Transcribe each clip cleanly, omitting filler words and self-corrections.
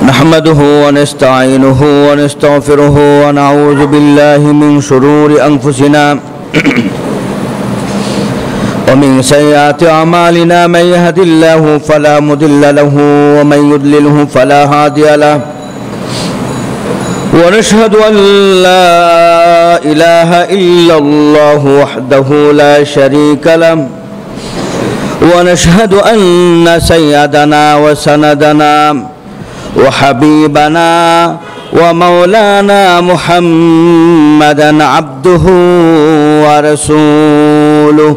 نحمده ونستعينه ونستغفره ونعوذ بالله من شرور أنفسنا ومن سيئات أعمالنا من يهد الله فلا مضل له ومن يضلله فلا هادي له ونشهد أن لا إله إلا الله وحده لا شريك له ونشهد أن سيدنا وسندنا وحبيبنا ومولانا محمدا عبده ورسوله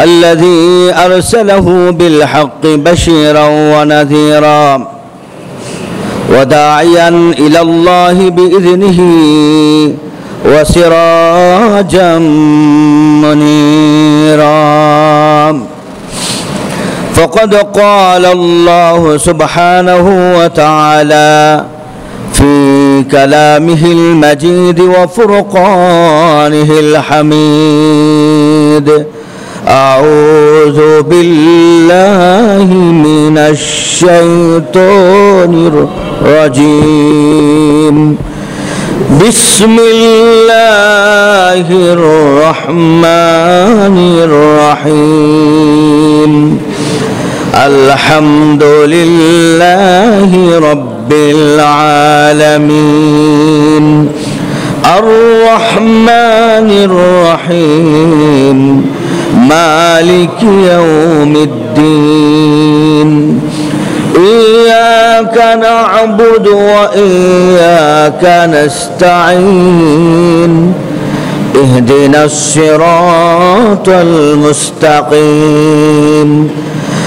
الذي أرسله بالحق بشيرا ونذيرا وداعيا إلى الله بإذنه وسراجا منيرا فقد قال الله سبحانه وتعالى في كلامه المجيد وفرقانه الحميد أعوذ بالله من الشيطان الرجيم بسم الله الرحمن الرحيم الحمد لله رب العالمين الرحمن الرحيم مالك يوم الدين إياك نعبد وإياك نستعين اهدنا الصراط المستقيم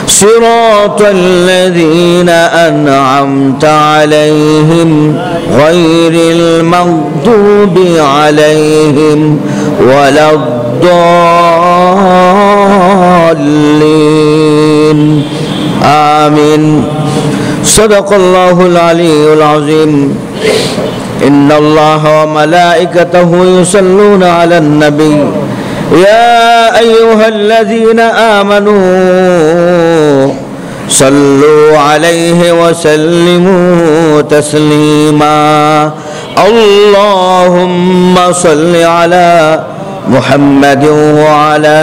صراط الذين أنعمت عليهم غير المغضوب عليهم ولا الضالين آمين صدق الله العلي العظيم إن الله وملائكته يصلون على النبي يا أيها الذين آمنوا صلوا عليه وسلموا تسليما اللهم صل على محمد وعلى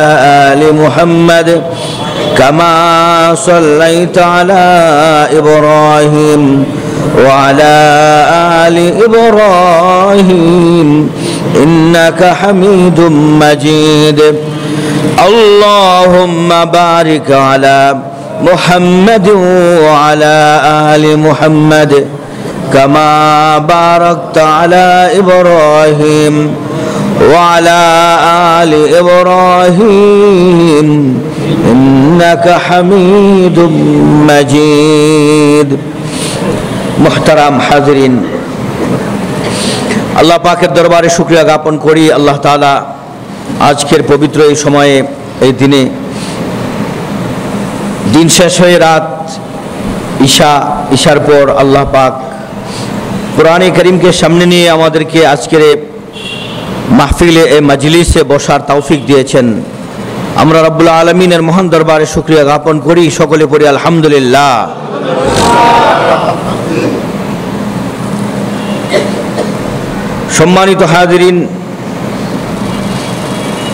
آل محمد كما صليت على إبراهيم وعلى آل إبراهيم إنك حميد مجيد اللهم بارك على محمد وعلى آل محمد كما باركت على إبراهيم وعلى آل إبراهيم إنك حميد مجيد محترم حاضرين আল্লাহ পাকের দরবারে শুকরিয়া জ্ঞাপন করি আল্লাহ তাআলা আজকের পবিত্র এই সময়ে এই দিনে দিন শেষ হয়ে রাত ঈশার পর আল্লাহ পাক কোরআনে কারীমকে সামনে নিয়ে আমাদেরকে আজকের মাহফিলে মজলিসে বসার তৌফিক দিয়েছেন আমরা রব্বুল আলামিনের মহান দরবারে শুকরিয়া জ্ঞাপন করি সকলে পড়ি আলহামদুলিল্লাহ সম্মানিত হাজিরিন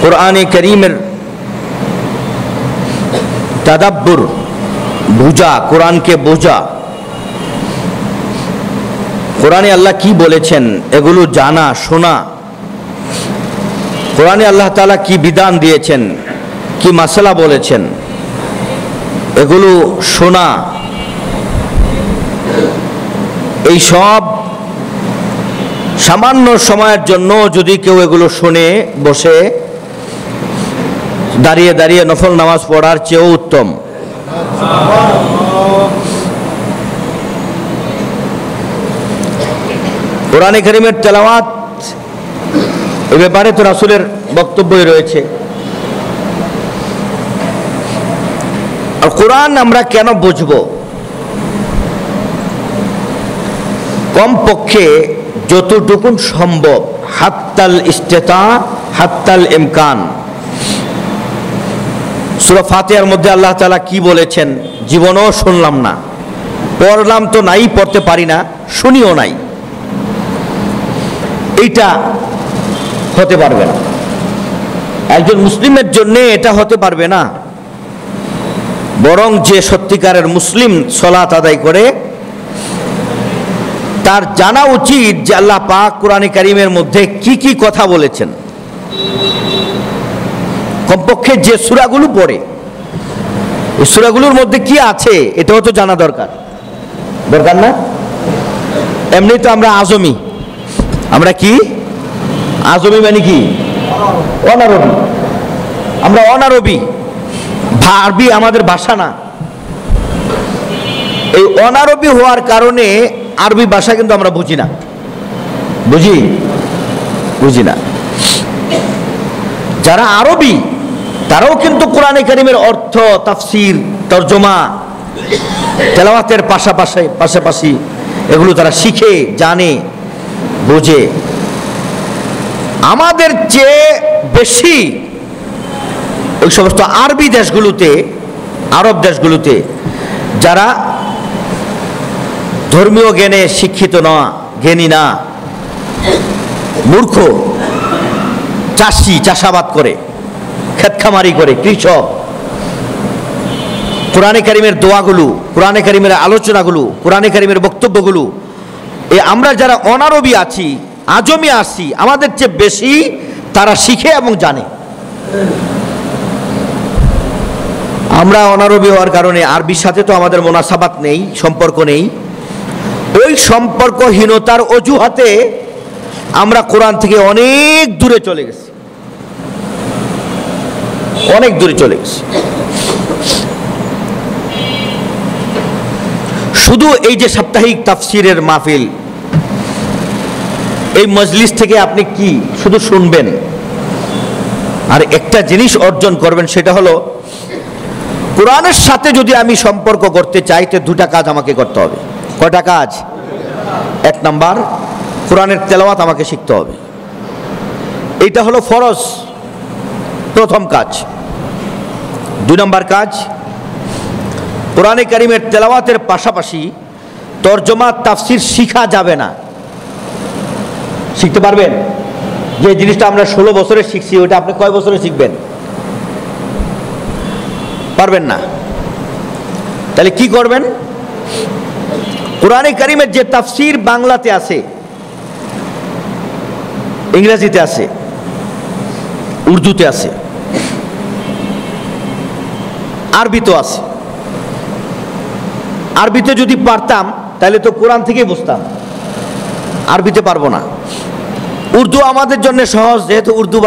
কোরআনে কারীমের তাদাব্বুর বুঝা কোরআনকে বোঝা কোরআনে আল্লাহ কি বলেছেন এগুলো জানা শোনা কোরআনে আল্লাহ তাআলা কি বিধান দিয়েছেন কি মাসলা বলেছেন এগুলো শোনা এই সব সামান্য সময়ের জন্য যদি কেউ এগুলো শুনে বসে দাঁড়িয়ে দাঁড়িয়ে নফল নামাজ পড়ার চেয়েও উত্তম কোরআনে কারীমের তেলাওয়াত এই ব্যাপারে তো রাসূলের বক্তব্যই রয়েছে আর কোরআন আমরা কেন বুঝবো কমপক্ষে যতটুকু সম্ভব হাত্তাল ইস্তেতা হাত্তাল ইমকান সূরা ফাতিহার মধ্যে আল্লাহ তাআলা কি বলেছেন জীবনেও শুনলাম না, পড়লাম তো নাই, পড়তে পারি না, শুনিও নাই, এইটা হতে পারবে না। একজন মুসলিমের জন্য এটা হতে পারবে না। বরং যে সত্যিকারের মুসলিম সালাত আদায় করে তার জানা উচিত যে আল্লাহ পাক কোরআনে কারীমের মধ্যে কি কি কথা বলেছেন। কমপক্ষে যে সূরাগুলো পড়ে এই সূরাগুলোর মধ্যে কি আছে এটাও তো জানা দরকার, দরকার না? এমনি তো আমরা আজমি, আমরা কি আজমি মানে কি অনারবি, আমরা অনারবি, আরবি আমাদের ভাষা না। এই অনারবি হওয়ার কারণে আরবি ভাষা কিন্তু আমরা বুঝি না, বুঝি না। যারা আরবি তারাও কিন্তু কোরআনে কারীমের অর্থ, তাফসীর, তরজমা, তেলাওয়াতের পাশাপাশি এগুলো তারা শিখে, জানে, বোঝে। আমাদের চেয়ে বেশি ওই সমস্ত আরবি দেশগুলোতে, আরব দেশগুলোতে যারা ধর্মীয় জ্ঞানে শিক্ষিত না, জ্ঞানী না, মূর্খ, চাষি, চাষাবাদ করে, ক্ষেতখামারি করে, কৃষক, কোরআনে কারীমের দোয়াগুলো, কোরআনে কারীমের আলোচনাগুলো, কোরআনে কারীমের বক্তব্যগুলো, এই আমরা যারা অনারবি আছি, আজমি আছি, আমাদের চেয়ে বেশি তারা শিখে এবং জানে। আমরা অনারবি হওয়ার কারণে আরবির সাথে তো আমাদের মুনাসাবাত নেই, সম্পর্ক নেই। ওই সম্পর্কহীনতার অজুহাতে আমরা কোরআন থেকে অনেক দূরে চলে গেছি, অনেক দূরে চলে গেছি। শুধু এই যে সাপ্তাহিক তাফসিরের মাহফিল, এই মজলিস থেকে আপনি কি শুধু শুনবেন আর একটা জিনিস অর্জন করবেন, সেটা হলো কোরআনের সাথে যদি আমি সম্পর্ক করতে চাই তো দুটা কাজ আমাকে করতে হবে। কয়টা কাজ? এক নাম্বার, কোরআনের তেলাওয়াত আমাকে শিখতে হবে, এইটা হলো ফরজ, প্রথম কাজ। দুই নাম্বার কাজ, কোরআনে কারীমের তেলাওয়াতের পাশাপাশি তরজমা, তাফসীর শিখা যাবে না। শিখতে পারবেন? যে জিনিসটা আমরা 16 বছরে শিখছি ওটা আপনি কয় বছরে শিখবেন? পারবেন না। তাহলে কি করবেন? কোরআনে কারীমের যে তাফসীর বাংলাতে আছে, ইংরেজিতে আছে, উর্দুতে আছে, আরবিতে আছে। আরবিতে যদি পারতাম তাহলে তো কোরআন থেকেই বুঝতাম, আরবিতে পারবো না। উর্দু আমাদের জন্য সহজ, যেহেতু উর্দু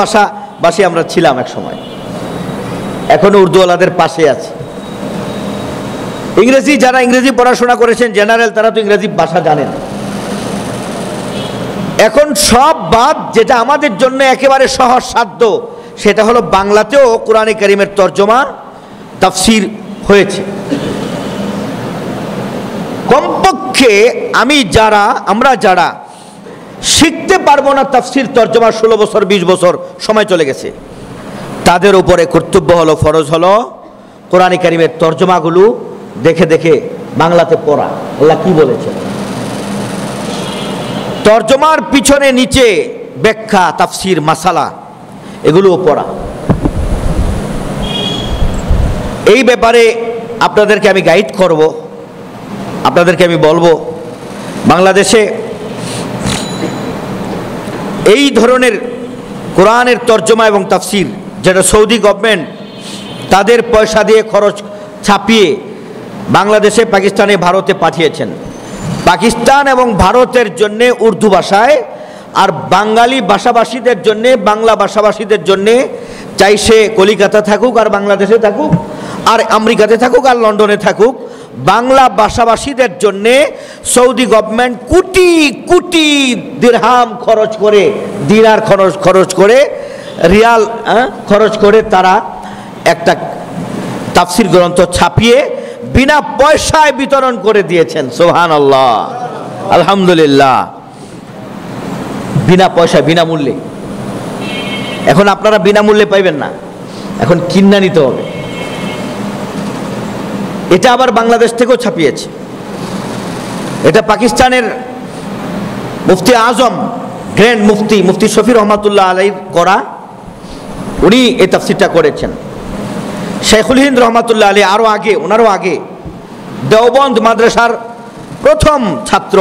ভাষী আমরা ছিলাম এক সময়, এখনো উর্দুওয়ালাদের পাশে আছে। ইংরেজি, যারা ইংরেজি পড়াশোনা করেছেন জেনারেল, তারা তো ইংরেজি ভাষা জানেন। এখন সব বাদ, যেটা আমাদের জন্য একেবারে সহজ সাধ্য, সেটা হলো বাংলাতেও কোরআনে কারীমের তরজমা, তাফসীর হয়েছে। কমপক্ষে আমরা যারা শিখতে পারবো না তাফসীর, তরজমা, 16 বছর 20 বছর সময় চলে গেছে, তাদের উপরে কর্তব্য হলো, ফরজ হলো কোরআনে কারীমের তরজমাগুলো দেখে দেখে বাংলাতে পড়া। আল্লাহ কি বলেছে, তরজমার পিছনে নিচে ব্যাখ্যা, তাফসীর, মাসালা, এগুলোও পড়া। এই ব্যাপারে আপনাদেরকে আমি গাইড করব, আপনাদেরকে আমি বলবো, বাংলাদেশে এই ধরনের কোরআনের তরজমা এবং তাফসীর, যেটা সৌদি গভর্নমেন্ট তাদের পয়সা দিয়ে খরচ ছাপিয়ে বাংলাদেশে, পাকিস্তানে, ভারতে পাঠিয়েছেন। পাকিস্তান এবং ভারতের জন্যে উর্দু ভাষায়, আর বাঙালি ভাষাভাষীদের জন্যে, বাংলা ভাষাভাষীদের জন্যে, চাই সে কলিকাতা থাকুক আর বাংলাদেশে থাকুক, আর আমেরিকাতে থাকুক আর লন্ডনে থাকুক, বাংলা ভাষাভাষীদের জন্যে সৌদি গভর্নমেন্ট কোটি কোটি দিরহাম খরচ করে, দিনার খরচ করে, রিয়াল খরচ করে তারা একটা তাফসীর গ্রন্থ ছাপিয়ে বিনা পয়সায় বিতরণ করে দিয়েছেন। সুবহানাল্লাহ, আলহামদুলিল্লাহ, বিনা পয়সায়, বিনামূল্যে। এখন আপনারা বিনামূল্যে পাইবেন না, এখন কিনা নিতে হবে। এটা আবার বাংলাদেশ থেকেও ছাপিয়েছে। এটা পাকিস্তানের মুফতি আজম, গ্র্যান্ড মুফতি, মুফতি শফি রহমাতুল্লাহ আলাইহির করা, উনি এই তাফসিরটা করেছেন। শেখুল হিন্দ রহমাতুল্লাহ আলাইহি আরও আগে, ওনারও আগে দেওবন্দ মাদ্রাসার প্রথম ছাত্র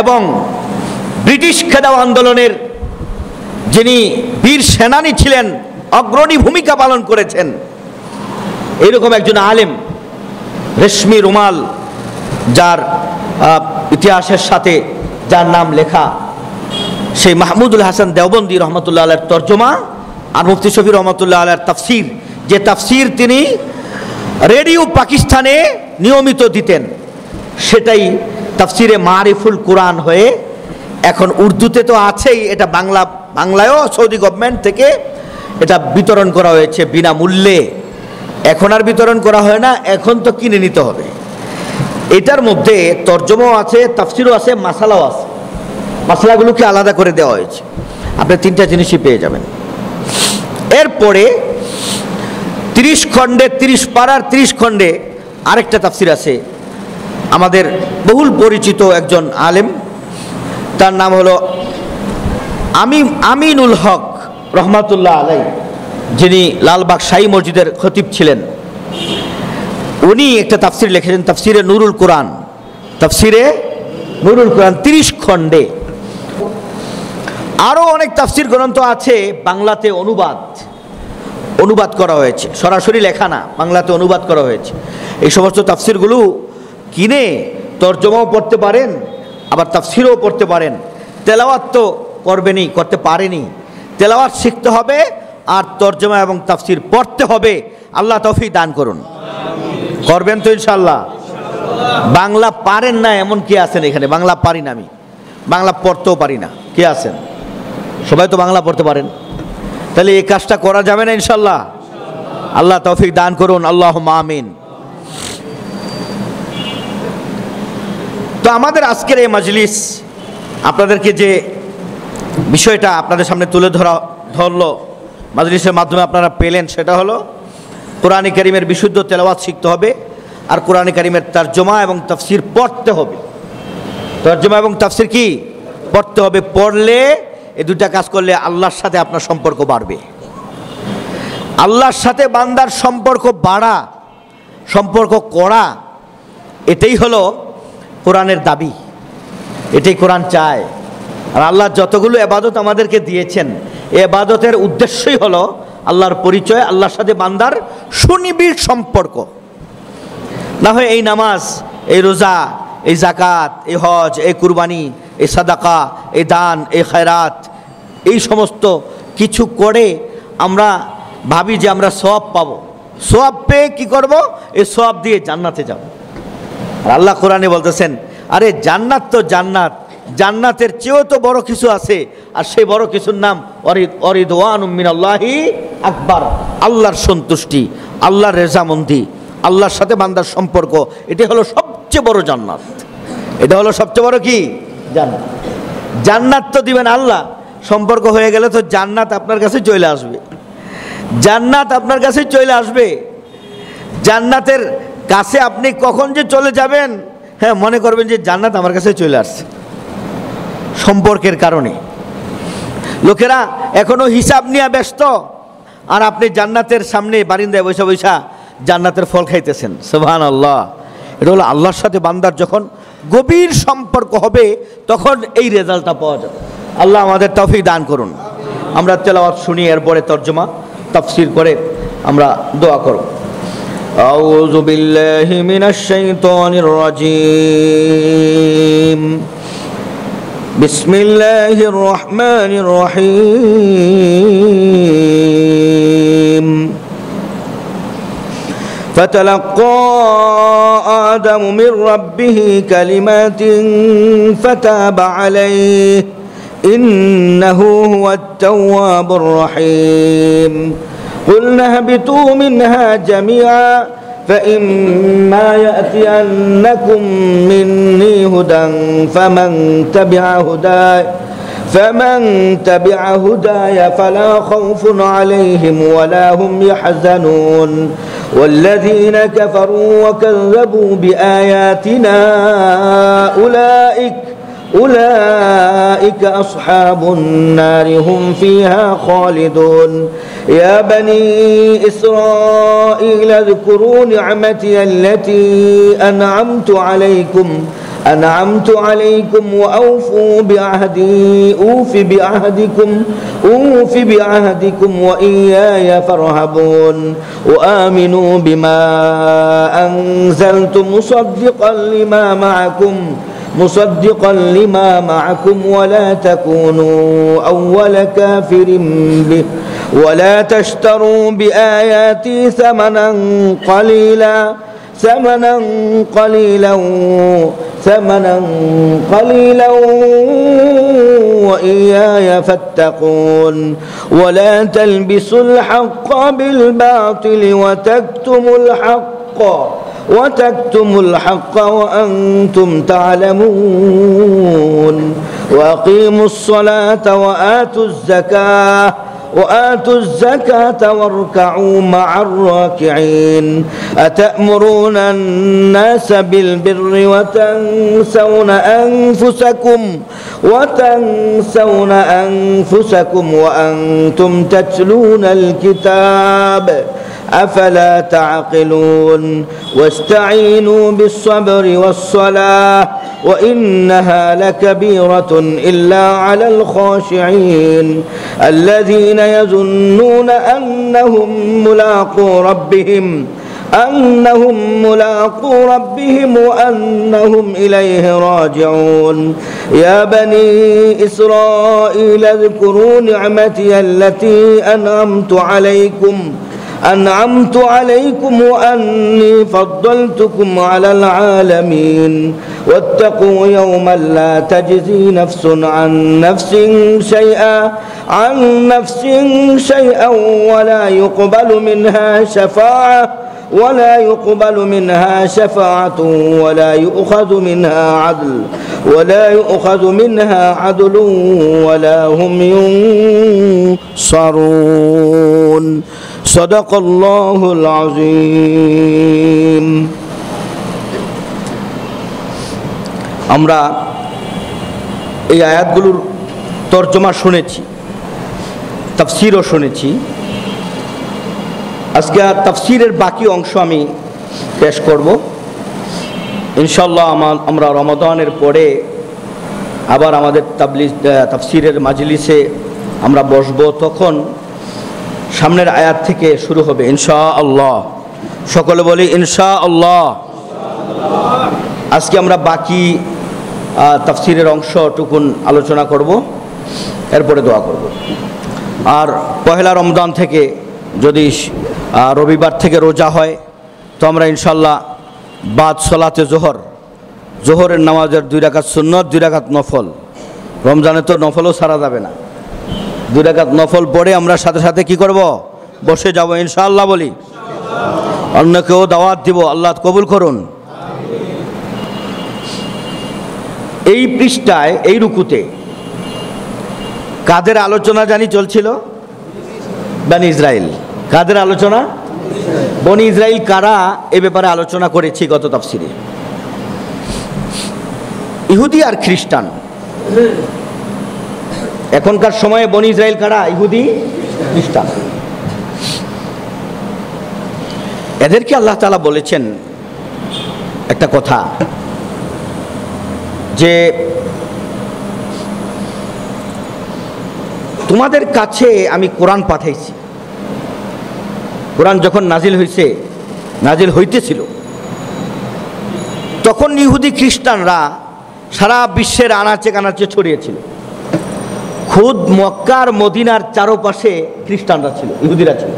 এবং ব্রিটিশ খেদাও আন্দোলনের যিনি বীর সেনানী ছিলেন, অগ্রণী ভূমিকা পালন করেছেন, এইরকম একজন আলেম, রেশমি রুমাল, যার ইতিহাসের সাথে যার নাম লেখা, সেই মাহমুদুল হাসান দেওবন্দি রহমতুল্লাহ আলাইহির তর্জমা আর মুফতি শফি রহমতুল্লাহ আলাইহির তাফসির, যে তাফসির তিনি রেডিও পাকিস্তানে নিয়মিত দিতেন, সেটাই তাফসিরে মারিফুল কোরআন হয়ে এখন উর্দুতে তো আছেই, এটা বাংলায়ও সৌদি গভর্নমেন্ট থেকে এটা বিতরণ করা হয়েছে বিনামূল্যে। এখন আর বিতরণ করা হয় না, এখন তো কিনে নিতে হবে। এটার মধ্যে তর্জমাও আছে, তাফসিরও আছে, মাসালাও আছে। মাসালাগুলোকে আলাদা করে দেওয়া হয়েছে, আপনি তিনটা জিনিসই পেয়ে যাবেন। এরপরে 30 খণ্ডে, 30 পারার 30 খণ্ডে আরেকটা তাফসির আছে, আমাদের বহুল পরিচিত একজন আলেম, তার নাম হলো আমিনুল হক রহমাতুল্লাহ আলাইহি, যিনি লালবাগ শাহী মসজিদের খতিব ছিলেন। উনি একটা তাফসির লিখেছেন, তাফসিরে নুরুল কোরআন, তাফসিরে নুরুল কোরআন 30 খণ্ডে। আরও অনেক তাফসির গ্রন্থ আছে বাংলাতে অনুবাদ করা হয়েছে, সরাসরি লেখা না, বাংলাতে অনুবাদ করা হয়েছে। এই সমস্ত তাফসিরগুলো কিনে তর্জমাও পড়তে পারেন, আবার তাফসিরও পড়তে পারেন। তেলাওয়াত তো করবেনই, করতে পারেনি, তেলাওয়াত শিখতে হবে আর তর্জমা এবং তাফসির পড়তে হবে। আল্লাহ তৌফিক দান করুন। করবেন তো ইনশাআল্লাহ? বাংলা পারেন না এমন কে আছেন এখানে? বাংলা পারি না আমি, বাংলা পড়তেও পারি না, কে আছেন? সবাই তো বাংলা পড়তে পারেন, তাহলে এই কাজটা করা যাবে না ইনশাআল্লাহ? আল্লাহ তৌফিক দান করুন, আল্লাহুম্মা আমিন। তো আমাদের আজকের এই মজলিস, আপনাদেরকে যে বিষয়টা আপনাদের সামনে তুলে ধরলো, মজলিসের মাধ্যমে আপনারা পেলেন, সেটা হলো কোরআন কারীমের বিশুদ্ধ তেলাওয়াত শিখতে হবে আর কোরআন কারীমের তর্জমা এবং তাফসির পড়তে হবে। তর্জমা এবং তাফসির কি পড়তে হবে। পড়লে, এই দুটা কাজ করলে আল্লাহর সাথে আপনার সম্পর্ক বাড়বে। আল্লাহর সাথে বান্দার সম্পর্ক বাড়া, সম্পর্ক করা, এটাই হলো কোরআনের দাবি, এটাই কোরআন চায়। আর আল্লাহ যতগুলো ইবাদত আমাদেরকে দিয়েছেন, এই ইবাদতের উদ্দেশ্যই হলো আল্লাহর পরিচয়, আল্লাহর সাথে বান্দার সুনিবিড় সম্পর্ক। না হয় এই নামাজ, এই রোজা, এই জাকাত, এই হজ, এই কুরবানি, এই সাদাকা, এই দান, এই খয়রাত, এই সমস্ত কিছু করে আমরা ভাবি যে আমরা সওয়াব পাবো। সওয়াব পেয়ে কি করব? এই সওয়াব দিয়ে জান্নাতে যাব। আর আল্লাহ কোরআনে বলতেছেন, আরে জান্নাত তো জান্নাত, জান্নাতের চেয়েও তো বড় কিছু আছে, আর সেই বড় কিছুর নাম অরিদওয়ানুম মিনাল্লাহি আকবার, আল্লাহর সন্তুষ্টি, আল্লাহর রেজামন্দি, আল্লাহর সাথে বান্দার সম্পর্ক, এটি হলো সবচেয়ে বড় জান্নাত। এটা হলো সবচেয়ে বড় কি জান্নাত। জান্নাত তো দিবেন আল্লাহ, সম্পর্ক হয়ে গেলে তো জান্নাত আপনার কাছে চলে আসবে। জান্নাত আপনার কাছে চলে আসবে। জান্নাতের কাছে আপনি কখন যে চলে যাবেন, হ্যাঁ, মনে করবেন যে জান্নাত আমার কাছে চলে আসছে, সম্পর্কের কারণে। লোকেরা এখনো হিসাব নিয়ে ব্যস্ত, আর আপনি জান্নাতের সামনে বারিন্দায় বৈশা বৈশা জান্নাতের ফল খাইতেছেন। সুবহানাল্লাহ। এটা হলো আল্লাহর সাথে বান্দার যখন গভীর সম্পর্ক হবে, তখন এই রেজাল্টটা পাওয়া যাবে। আল্লাহ আমাদের তৌফিক দান করুন। আমরা তেলাওয়াত শুনি, এরপরে তর্জমা তাফসীর করে আমরা দোয়া করব। আউযু বিল্লাহি মিনাশ শাইতানির রাজীম। বিসমিল্লাহির রহমানির রহিম। فتلقى آدم من ربه كلمات فتاب عليه إنه هو التواب الرحيم. قلنا اهبطوا منها جميعا فإما يأتينكم مني هدى فمن تبع هداي فلا خوف عليهم ولا هم يحزنون والذين كفروا وكذبوا بآياتنا أولئك أصحاب النار هم فيها خالدون يا بني إسرائيل اذكروا نعمتي التي أنعمت عليكم وأوفوا بعهدي أوف بعهدكم وإياي فارهبون وآمنوا بما أنزلت مصدقا لما معكم ولا تكونوا أول كافر به ولا تشتروا بآياتي ثمنا قليلا وإياي فاتقون ولا تلبسوا الحق بالباطل وتكتموا الحق وأنتم تعلمون وأقيموا الصلاة وآتوا الزكاة واركعوا مع الراكعين أتأمرون الناس بالبر وتنسون أنفسكم وأنتم تتلون الكتاب أفلا تعقلون واستعينوا بالصبر والصلاة وإنها لكبيرة إلا على الخاشعين الذين يظنون أنهم ملاقو ربهم وأنهم إليه راجعون يا بني إسرائيل اذكروا نعمتي التي أنعمت عليكم وأني فضلتكم على العالمين واتقوا يوما لا تجزي نفس عن نفس شيئا ولا يقبل منها شفاعة ولا يؤخذ منها عدل ولا هم ينصرون صدق الله العظيم আমরা এই আয়াতগুলোর তরজমা শুনেছি, তাফসীরও শুনেছি। আজকে তাফসীরের বাকি অংশ আমি পেশ করব ইনশাআল্লাহ। আমরা রমাদানের পরে আবার আমাদের তাফসীরের মাজলিসে আমরা বসবো, তখন সামনের আয়াত থেকে শুরু হবে ইনশাআল্লাহ। সকলে বলি ইনশাআল্লাহ। আজকে আমরা বাকি তাফসীরের অংশটুকুন আলোচনা করব, এরপরে দোয়া করব। আর পহেলা রমজান থেকে যদি রবিবার থেকে রোজা হয় তো আমরা ইনশাআল্লাহ বাদ সলাতে জোহরের নামাজের 2 রাকাত সুন্নত 2 রাকাত নফল, রমজানে তো নফলও ছাড়া যাবে না, 2 রাকাত নফল পড়ে আমরা সাথে সাথে কি করব, বসে যাব ইনশাআল্লাহ। বলি অন্যকেও দাওয়াত দিব, আল্লাহ কবুল করুন। এই পৃষ্ঠায় এই রুকুতে কাদের আলোচনা জানি চলছিল? বনি ইসরাইল। কাদের আলোচনা? বনি ইসরাইল কারা, এ ব্যাপারে আলোচনা করেছি গত তাফসীরে। ইহুদি আর খ্রিস্টান। এখনকার সময়ে বনি ইসরাইল কারা? ইহুদি, খ্রিস্টান। এদেরকে আল্লাহ তাআলা বলেছেন একটা কথা, যে তোমাদের কাছে আমি কোরআন পাঠাইছি। কোরআন যখন নাজিল হইতেছিল তখন ইহুদি খ্রিস্টানরা সারা বিশ্বের আনাচে কানাচে ছড়িয়েছিল। খুদ মক্কার মদিনার চারপাশে খ্রিস্টানরা ছিল, ইহুদিরা ছিল।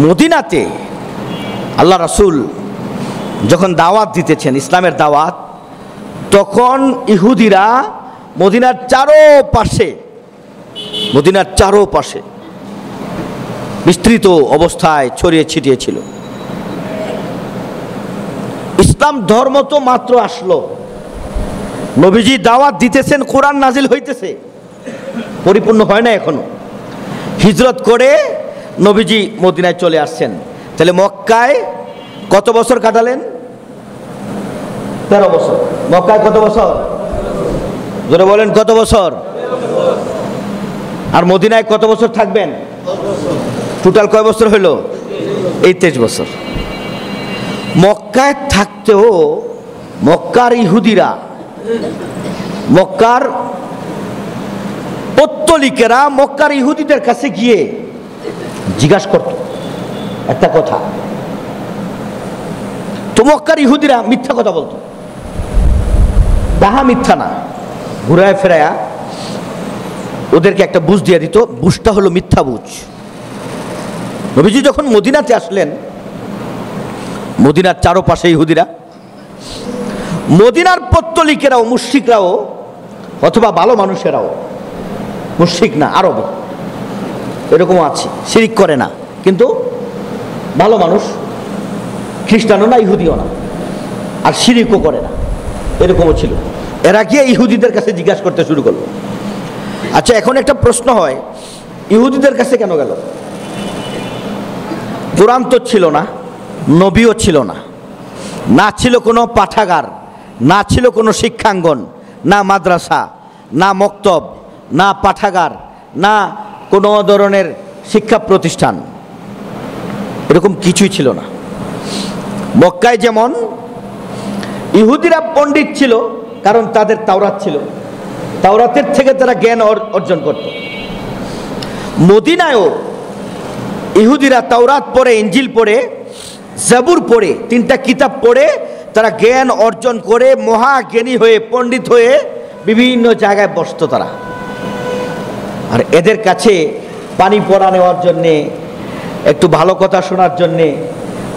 মদিনাতে আল্লাহ রাসূল যখন দাওয়াত দিতেছেন, ইসলামের দাওয়াত, তখন ইহুদিরা মদিনার চারপাশে বিস্তৃত অবস্থায় ছড়িয়ে ছিটিয়ে ছিল। ইসলাম ধর্ম তো মাত্র আসলো, নবীজি দাওয়াত দিতেছেন, কোরআন নাজিল হইতেছে, পরিপূর্ণ হয় না এখনো। হিজরত করে নবীজি মদিনায় চলে আসছেন। তাহলে মক্কায় কত বছর কাটালেন? 13 বছর। মক্কায় কত বছর? জোরে বলেন, কত বছর? আর মদিনায় কত বছর থাকবেন? টোটাল কয় বছর হইল? এই 23 বছর। মক্কায় থাকতেও মক্কার ইহুদিরা, মক্কার পত্তলিকেরা মক্কার ইহুদিদের কাছে গিয়ে জিজ্ঞাসা করত একটা কথা। তো মক্কার ইহুদিরা মিথ্যা কথা বলতো, তাহা মিথ্যা না, ঘুরায় ফেরায়া ওদেরকে একটা বুঝ দিয়ে দিত। বুঝটা হলো মিথ্যা বুঝ। নবীজি যখন মদিনাতে আসলেন, মদিনার চারপাশে ইহুদিরা, মদিনার পত্তলিকেরাও, মুশরিকরাও অথবা ভালো মানুষেরাও, মুশরিক না আরবে এরকমও আছে, শিরিক করে না কিন্তু ভালো মানুষ, খ্রিস্টানও না ইহুদিও না, আর শিরিকও করে না, এরকমও ছিল। এরা গিয়ে ইহুদিদের কাছে জিজ্ঞাসা করতে শুরু করলো। আচ্ছা, এখন একটা প্রশ্ন হয়, ইহুদিদের কাছে কেন গেল? কোরআন তো ছিল না, নবীও ছিল না, না ছিল কোনো পাঠাগার, না ছিল কোনো শিক্ষাঙ্গন, না মাদ্রাসা, না মক্তব, না পাঠাগার, না কোনো ধরনের শিক্ষা প্রতিষ্ঠান, এরকম কিছুই ছিল না। মক্কায় যেমন ইহুদিরা পণ্ডিত ছিল, কারণ তাদের তাওরাত ছিল, তাওরাতের থেকে তারা জ্ঞান অর্জন করত। মদিনায়ও ইহুদিরা তাওরাত পড়ে, ইঞ্জিল পড়ে, জাবুর পড়ে, 3টা কিতাব পড়ে তারা জ্ঞান অর্জন করে মহাজ্ঞানী হয়ে, পণ্ডিত হয়ে বিভিন্ন জায়গায় বসত তারা। আর এদের কাছে পানি পড়া নেওয়ার জন্যে, একটু ভালো কথা শোনার জন্যে,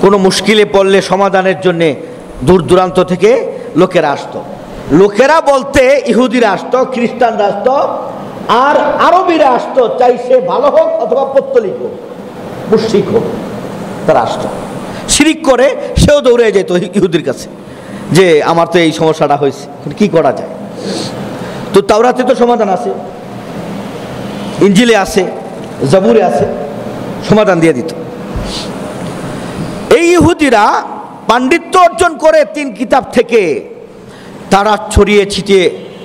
কোনো মুশকিলে পড়লে সমাধানের জন্যে দূর দূরান্ত থেকে লোকেরা আসতো। লোকেরা বলতে ইহুদিরা আসতো, খ্রিস্টানরা আসতো, আর আরবিরা আসতো, চাই সে ভালো হোক অথবা পত্তলিক হোক, মুশরিক হোক, তারা আসতো। শিরিক করে সেও দৌড়ে যেত ইহুদির কাছে, যে আমার তো এই সমস্যাটা হয়েছে, কি করা যায়? তো তাওরাতে তো সমাধান আছে, ইঞ্জিলে আছে, জাবুরে আছে, সমাধান দিয়ে দিত। এই ইহুদিরা পাণ্ডিত্য অর্জন করে 3 কিতাব থেকে তারা ছড়িয়ে ছিটিয়ে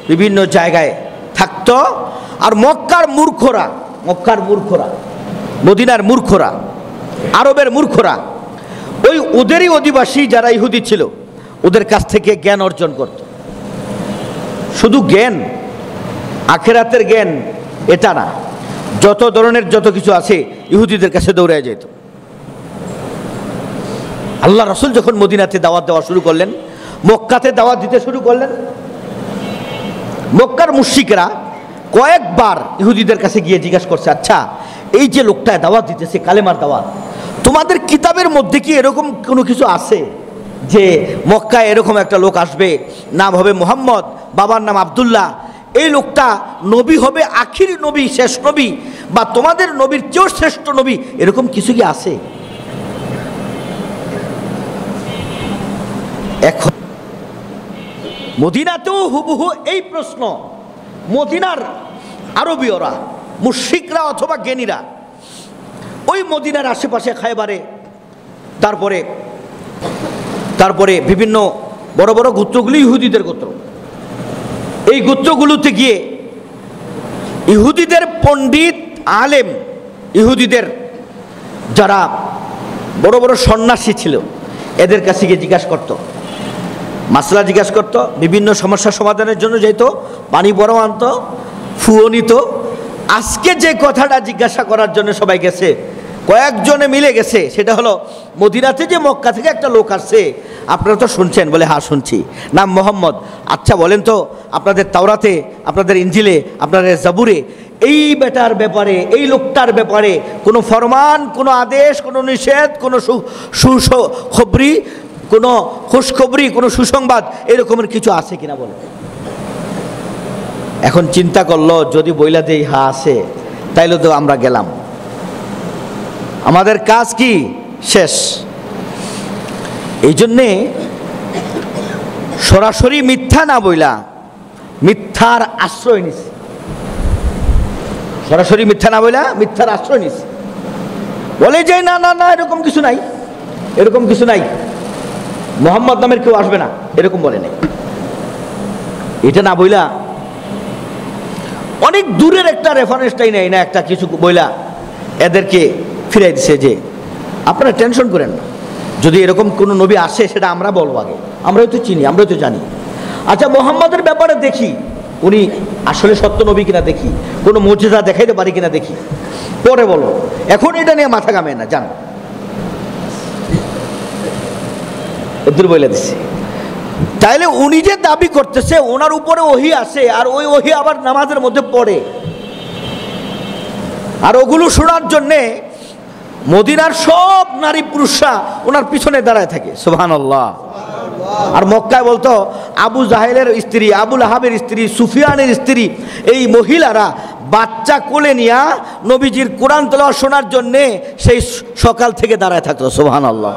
বিভিন্ন জায়গায় থাকত। আর মক্কার মূর্খরা, মদিনার মূর্খরা, আরবের মূর্খরা, ওই ওদেরই অধিবাসী যারা ইহুদি ছিল, ওদের কাছ থেকে জ্ঞান অর্জন করত। শুধু জ্ঞান, আখেরাতের জ্ঞান এটা না, যত ধরনের যত কিছু আছে ইহুদিদের কাছে দৌড়ে যেত। আল্লাহ রাসূল যখন মদিনাতে দাওয়াত দেওয়া শুরু করলেন, মক্কাতে দাওয়াত দিতে শুরু করলেন, মক্কার মুশরিকরা কয়েকবার ইহুদিদের কাছে গিয়ে জিজ্ঞাসা করছে, আচ্ছা এই যে লোকটা দাওয়াত দিতেছে, কালেমার দাওয়াত, তোমাদের কিতাবের মধ্যে কি এরকম কোনো কিছু আছে যে মক্কায় এরকম একটা লোক আসবে, নাম হবে মুহাম্মদ, বাবার নাম আব্দুল্লাহ, এই লোকটা নবী হবে, আখির নবী, শেষ নবী, বা তোমাদের নবীর চেয়েও শ্রেষ্ঠ নবী, এরকম কিছু কি আছে? এখন মদিনাতেও হুবহু এই প্রশ্ন। মদিনার আরবীয়রা, মুশরিকরা অথবা জ্ঞানীরা, ওই মদিনার আশেপাশে খায়বারে, তারপরে বিভিন্ন বড় বড় গোত্রগুলি ইহুদিদের গোত্র, এই গোত্রগুলোতে গিয়ে ইহুদিদের পণ্ডিত আলেম, ইহুদিদের যারা বড় বড় সন্ন্যাসী ছিল, এদের কাছে গিয়ে জিজ্ঞাসা করত, মাসলা জিজ্ঞাসা করত, বিভিন্ন সমস্যার সমাধানের জন্য যেত, পানি বড় আনত, ফুও নিত। আজকে যে কথাটা জিজ্ঞাসা করার জন্য সবাই গেছে, কয়েকজনে মিলে গেছে, সেটা হলো মদিনাতে যে মক্কা থেকে একটা লোক আসছে, আপনারা তো শুনছেন? বলে হ্যাঁ শুনছি, নাম মোহাম্মদ। আচ্ছা বলেন তো, আপনাদের তাওরাতে, আপনাদের ইঞ্জিলে, আপনাদের জাবুরে এই বেটার ব্যাপারে, এই লোকটার ব্যাপারে কোনো ফরমান, কোনো আদেশ, কোনো নিষেধ, কোনো সুখবরি, কোনো খুশখবরি, কোনো সুসংবাদ, এরকমের কিছু আছে কিনা বলে। এখন চিন্তা করলো, যদি বইলা দেই হ্যাঁ আছে, তাইলে তো আমরা গেলাম, আমাদের কাজ কি শেষ। এই জন্যে সরাসরি মিথ্যা না বইলা মিথ্যার আশ্রয় নিছে, সরাসরি মিথ্যা না বইলা মিথ্যার আশ্রয় নিছে। বলে যে না না না, এরকম কিছু নাই, এরকম কিছু নাই, মোহাম্মদ নামের কেউ আসবে না, এরকম বলে নাই। এটা না বইলা অনেক দূরের একটা রেফারেন্সটাই নেই না, একটা কিছু বইলা এদেরকে ফিরাই দিছে যে আপনারা টেনশন করেন না, যদি এরকম কোনো নবী আসে সেটা আমরা বলবো আগে, আমরাই তো চিনি, আমরাই তো জানি। আচ্ছা, মোহাম্মদের ব্যাপারে দেখি উনি আসলে সত্য নবী কিনা দেখি, কোনো মুজিজা দেখাইতে পারি কিনা দেখি, পরে বলো, এখন এটা নিয়ে মাথা ঘামে না, জান এদের বলে দিচ্ছে। তাইলে উনি যে দাবি করতেছে ওনার উপরে ওহী আসে, আর ওই ওহী আবার নামাজের মধ্যে পড়ে, আর ওগুলো শোনার জন্যে মদিনার সব নারী পুরুষরা ওনার পিছনে দাঁড়ায় থাকে, সুবহানাল্লাহ। আর মক্কায় বলতো আবু জাহেলের স্ত্রী, আবুল আহাবের স্ত্রী, সুফিয়ানের স্ত্রী, এই মহিলারা বাচ্চা কোলে নিয়া নবীজির কোরআন তেলাওয়াত শোনার জন্যে সেই সকাল থেকে দাঁড়ায় থাকতো, সুবহানাল্লাহ।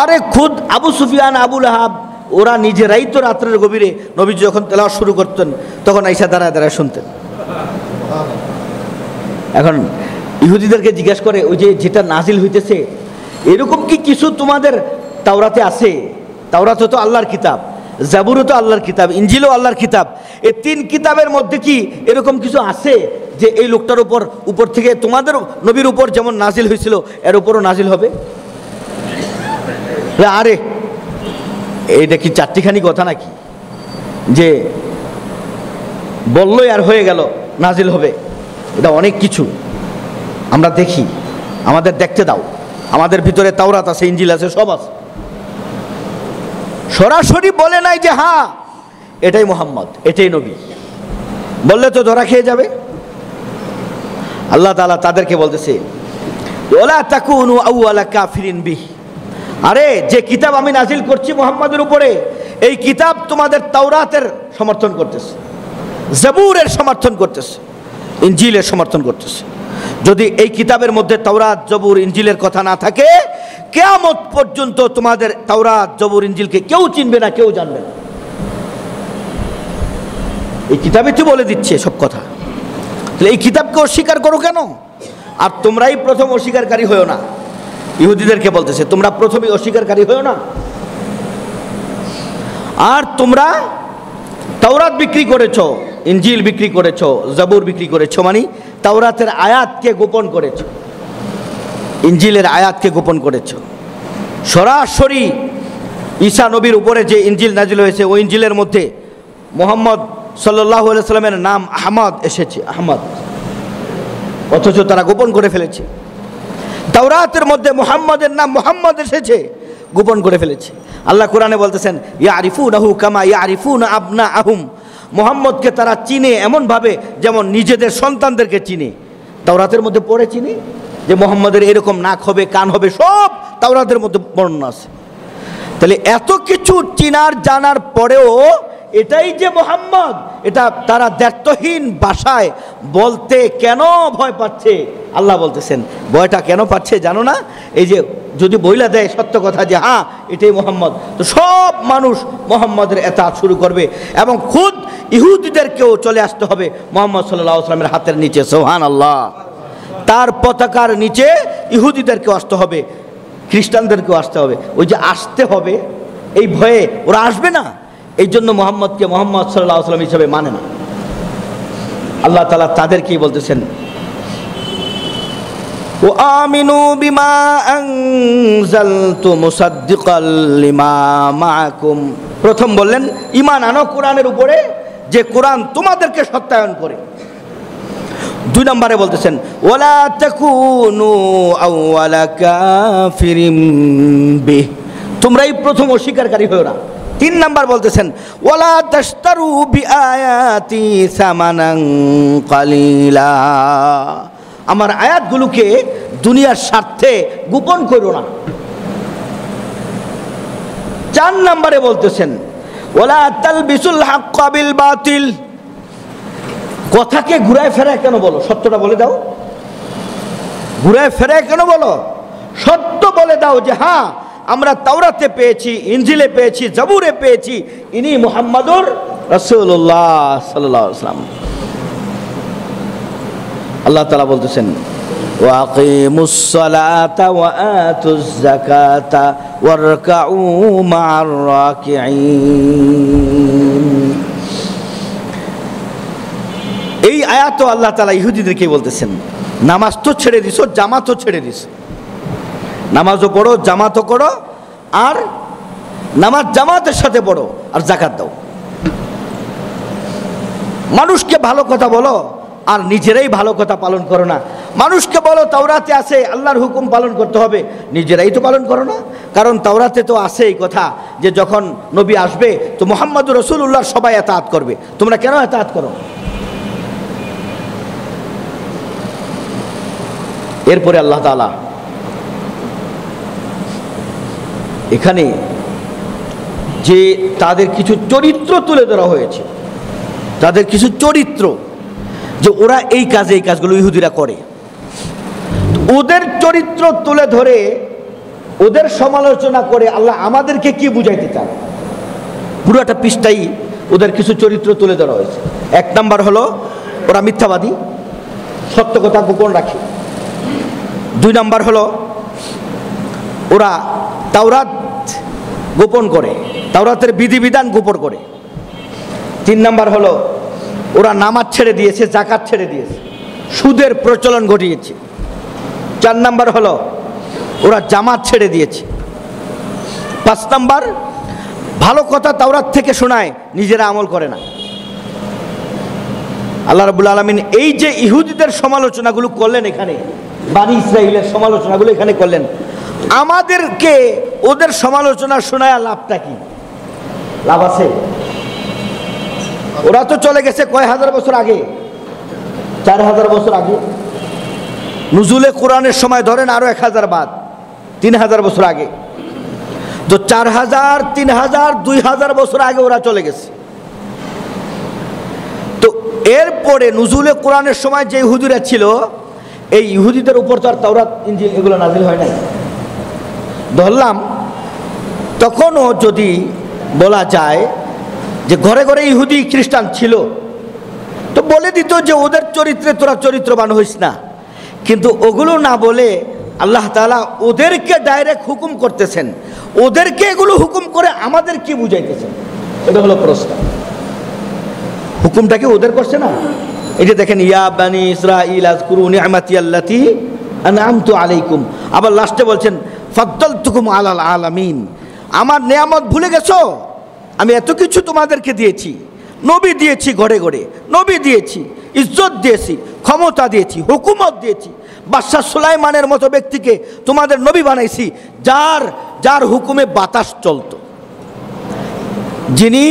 আরে খুদ আবু সুফিয়ান, আবুল আহাব ওরা নিজেরাই তো রাত্রের গভীরে নবীজি যখন তেলাওয়াত শুরু করতেন তখন আইসা দাঁড়ায় দাঁড়ায় শুনতেন। এখন ইহুদিদেরকে জিজ্ঞেস করে, ওই যে যেটা নাজিল হইতেছে এরকম কি কিছু তোমাদের তাওরাতে আছে? তাওরাত তো আল্লাহর কিতাব, জাবুরও তো আল্লাহর কিতাব, ইনজিলও আল্লাহর কিতাব, এই তিন কিতাবের মধ্যে কি এরকম কিছু আছে যে এই লোকটার উপর থেকে তোমাদের নবীর উপর যেমন নাজিল হয়েছিল এর উপরও নাজিল হবে? আরে এইটা কি চারটিখানি কথা নাকি যে বললই আর হয়ে গেল নাজিল হবে? এটা অনেক কিছু আমরা দেখি, আমাদের দেখতে দাও, আমাদের ভিতরে তাওরাত আছে, ইনজিল আছে, সব আছে। সরাসরি বলে নাই যে হ্যাঁ এটাই মুহাম্মদ, এটাই নবী, বললে তো ধরা খেয়ে যাবে। আল্লাহ তাআলা তাদেরকে বলতেছে, ওয়ালা তাকুনু আউয়ালা কাফিরিন বিহি, আরে যে কিতাব আমি নাজিল করছি মুহাম্মাদের উপরে, এই কিতাব তোমাদের তাওরাতের সমর্থন করতেছে, জাবুরের সমর্থন করতেছে, ইনজিলের সমর্থন করতেছে। যদি এই কিতাবের মধ্যে তাওরাত, জবুর, ইনজিলের কথা না থাকে, কিয়ামত পর্যন্ত তোমাদের তাওরাত, জবুর, ইনজিলকে কেউ চিনবে না, কেউ জানবে না। এই কিতাবে তো বলে দিচ্ছে সব কথা, তাহলে এই কিতাবকে অস্বীকার করো কেন? আর তোমরাই প্রথম অস্বীকারী হয়েও না, ইহুদিদেরকে বলতেছে তোমরা প্রথমেই অস্বীকারী হয়েও না। আর তোমরা তাওরাত বিক্রি করেছো, ইনজিল বিক্রি করেছো, জাবুর বিক্রি করেছো, মানে তাওরাতের আয়াতকে গোপন করেছো, ইনজিলের আয়াতকে গোপন করেছো। সরাসরি ঈসা নবীর উপরে যে ইনজিল নাজিল হয়েছে ওই ইনজিলের মধ্যে মুহাম্মদ সাল্লাল্লাহু আলাইহি সাল্লামের নাম আহমদ এসেছে, আহমদ, অথচ তারা গোপন করে ফেলেছে। তাওরাতের মধ্যে মুহাম্মদের নাম মুহাম্মদ এসেছে, গোপন করে ফেলেছে। আল্লাহ কোরআনে বলতেছেন, ইয়ারিফুনাহু কামা ইয়ারিফুনা আবনাআহুম, মুহাম্মদকে তারা চিনে এমনভাবে যেমন নিজেদের সন্তানদেরকে চিনে। তাওরাতের মধ্যে পড়ে চিনে যে মুহাম্মদের এরকম নাক হবে, কান হবে, সব তাওরাতের মধ্যে বর্ণনা আছে। তাহলে এত কিছু চিনার জানার পরেও এটাই যে মুহাম্মদ, এটা তারা দ্ব্যর্থহীন ভাষায় বলতে কেন ভয় পাচ্ছে? আল্লাহ বলতেছেন ভয়টা কেন পাচ্ছে জানো না? এই যে যদি বইলা দেয় সত্য কথা যে হ্যাঁ এটাই মুহাম্মদ, তো সব মানুষ মুহাম্মদের ইতাআত শুরু করবে, এবং খুদ ইহুদিদেরকেও চলে আসতে হবে মুহাম্মদ সাল্লাল্লাহু আলাইহি ওয়াসাল্লামের হাতের নিচে, সুবহানাল্লাহ। তার পতাকার নিচে ইহুদিদেরকেও আসতে হবে, খ্রিস্টানদেরকেও আসতে হবে। ওই যে আসতে হবে এই ভয়ে ওরা আসবে না, এই জন্য মুহাম্মদকে মুহাম্মদ সাল্লাল্লাহু আলাইহি ওয়াসাল্লাম হিসেবে মানে না। আল্লাহ তাআলা তাদেরকেই বলতেছেন, ও আমিনু বিমা আনজালতু মুসাদ্দিকাল লিমা মাআকুম, প্রথম বললেন ঈমান আনো কোরআনের উপরে, যে কোরআন তোমাদেরকে সত্যায়ন করে। দুই নম্বরে বলতেছেন ওয়ালা তাকুনু আউয়ালা কাফিরিন বিহি, তোমরাই প্রথম অস্বীকারী হয়ো না। তিন নাম্বার বলতেছেন ওয়ালা তাশতারু বিআয়াতি সামানান কালিলা, আমার আয়াতগুলোকে দুনিয়ার স্বার্থে গোপন করো না। চার নাম্বারে বলতেছেন ওয়ালা তালবিসুল হাক্কা বিল বাতিল, কথাকে ঘুরায় ফেরায় কেন বলো? সত্যটা বলে দাও, ঘুরায় ফেরায় কেন বলো? সত্য বলে দাও যে হ্যাঁ আমরা তাওরাতে পেয়েছি, ইনজিলে পেয়েছি, জাবুরে পেয়েছি, ইনি মুহাম্মাদুর রাসূলুল্লাহ সাল্লাল্লাহু আলাইহি ওয়াসাল্লাম। আল্লাহ তাআলা বলতেছেন وأقيموا الصلاة وآتوا الزكاة واركعوا مع الراكعين। এই আয়াত আল্লাহ তাআলা ইহুদিদেরকে বলতেছেন, নামাজ তো ছেড়ে দিছো, জামাতও ছেড়ে দিছো, নামাজও পড়ো, জামাতও করো, আর নামাজ জামাতের সাথে পড়ো, আর যাকাত দাও। মানুষকে ভালো কথা বলো আর নিজেরাই ভালো কথা পালন করো না। মানুষকে বলো তাওরাতে আছে আল্লাহর হুকুম পালন করতে হবে, নিজেরাই তো পালন করো না। কারণ তাওরাতে তো আছে এই কথা যে যখন নবী আসবে তো মুহাম্মদুর রাসূলুল্লাহর সবাই ইতাআত করবে, তোমরা কেন ইতাআত করো? এরপরে আল্লাহ তাআলা এখানে যে তাদের কিছু চরিত্র তুলে ধরা হয়েছে, তাদের কিছু চরিত্র, যে ওরা এই কাজে এই কাজগুলো ইহুদিরা করে, ওদের চরিত্র তুলে ধরে ওদের সমালোচনা করে আল্লাহ আমাদেরকে কি বুঝাইতে চান, পুরোটা পৃষ্ঠাই ওদের কিছু চরিত্র তুলে ধরা হয়েছে। এক নাম্বার হলো ওরা মিথ্যাবাদী, সত্য কথা গোপন রাখে। দুই নাম্বার হলো ওরা তাওরাত গোপন করে, তাওরাতের বিধিবিধান গোপন করে। তিন নাম্বার হলো ওরা নামাজ ছেড়ে দিয়েছে, যাকাত ছেড়ে দিয়েছে, সুদের প্রচলন ঘটিয়েছে। চার নাম্বার হলো ওরা জামাত ছেড়ে দিয়েছে। পাঁচ নাম্বার, ভালো কথা তাওরাত থেকে শোনায়, নিজেরা আমল করে না। আল্লাহ রাব্বুল আলামিন এই যে ইহুদিদের সমালোচনাগুলো করলেন, এখানে বানি ইসরাইলের সমালোচনাগুলো এখানে করলেন, আমাদেরকে ওদের সমালোচনা শোনায় লাভটা কি? লাভ আছে? ওরা তো চলে গেছে কয় হাজার বছর আগে, 4000 বছর আগে। নুজুলে কোরআনের সময় ধরেন আরো 1000 বাদ, 3000 বছর আগে। তো 4000, 3000, 2000 বছর আগে ওরা চলে গেছে। তো এরপরে নুজুলে কোরআনের সময় যে ইহুদিরা ছিল, এই ইহুদিদের উপর তো আর তাওরাত ইনজিল এগুলো নাজিল হয় নাই। ধরলাম তখনও যদি বলা যায় যে ঘরে ঘরে ইহুদি খ্রিস্টান ছিল, তো বলে দিত যে ওদের চরিত্রে তোরা চরিত্রবান হইস না। কিন্তু ওগুলো না বলে আল্লাহ তাআলা ওদেরকে ডাইরেক্ট হুকুম করতেছেন, ওদেরকে এগুলো হুকুম করে আমাদের কি বুঝাইতেছেন, এটা হলো প্রশ্ন। হুকুমটা কি ওদের করছে না? এই যে দেখেন, ইয়া বানি ইসরাঈল আযকুরু নি'মাতি আল্লাতী আন'আমতু আলাইকুম। আবার লাস্টে বলছেন ফাদ্দালতুকুম আলাল আলামিন, আমার নিয়ামত ভুলে গেছো? আমি এত কিছু তোমাদেরকে দিয়েছি, নবী দিয়েছি, ঘরে ঘরে নবী দিয়েছি, ইজ্জত দিয়েছি, ক্ষমতা দিয়েছি, হুকুমত দিয়েছি। বাদশাহ সুলাইমানের মতো ব্যক্তিকে তোমাদের নবী বানাইছি, যার যার হুকুমে বাতাস চলত, যিনি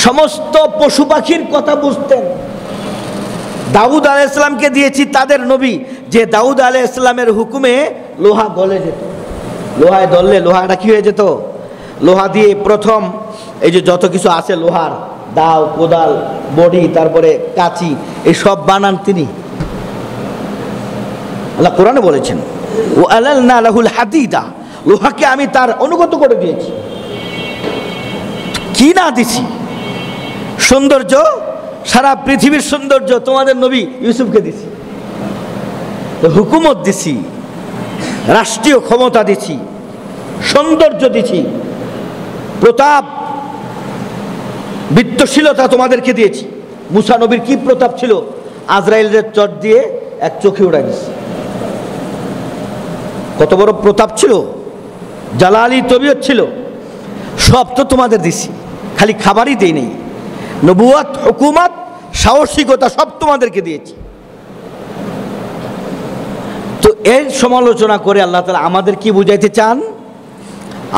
সমস্ত পশু পাখির কথা বুঝতেন। দাউদ আলাইহিস সালামকে দিয়েছি তাদের নবী, যে দাউদ আলাইহিস সালামের হুকুমে লোহা গলে যেত, লোহায় দললে লোহাটা কি হয়ে যেত? লোহা দিয়ে প্রথম এই যে যত কিছু আছে লোহার, দাও, কোদাল, বডি, তারপরে কাঁচি, এই সব বানান তিনি। আল্লাহ কোরআনে বলেছেন ও আলালনা লাহুল হাদিদা, লোহাকে আমি তার অনুগত করে দিয়েছি। কি না দিছি? সৌন্দর্য, সারা পৃথিবীর সৌন্দর্য তোমাদের নবী ইউসুফকে দিছি, হুকুমত দিছি, রাষ্ট্রীয় ক্ষমতা দিছি, সৌন্দর্য দিছি, প্রতাপ, বিত্তশীলতা তোমাদেরকে দিয়েছি। মুসা নবীর কি প্রতাপ ছিল? আজরাইলের চট দিয়ে এক চোখে উড়াই দিচ্ছে। কত বড় প্রতাপ ছিল, জালালি তবিয়ত ছিল, সব তো তোমাদের দিছি, খালি খাবারই দেই নেই। নবুয়ত, হুকুমত, সাহসিকতা সব তোমাদেরকে দিয়েছি। তো এর সমালোচনা করে আল্লাহ তাআলা আমাদের কি বুঝাইতে চান?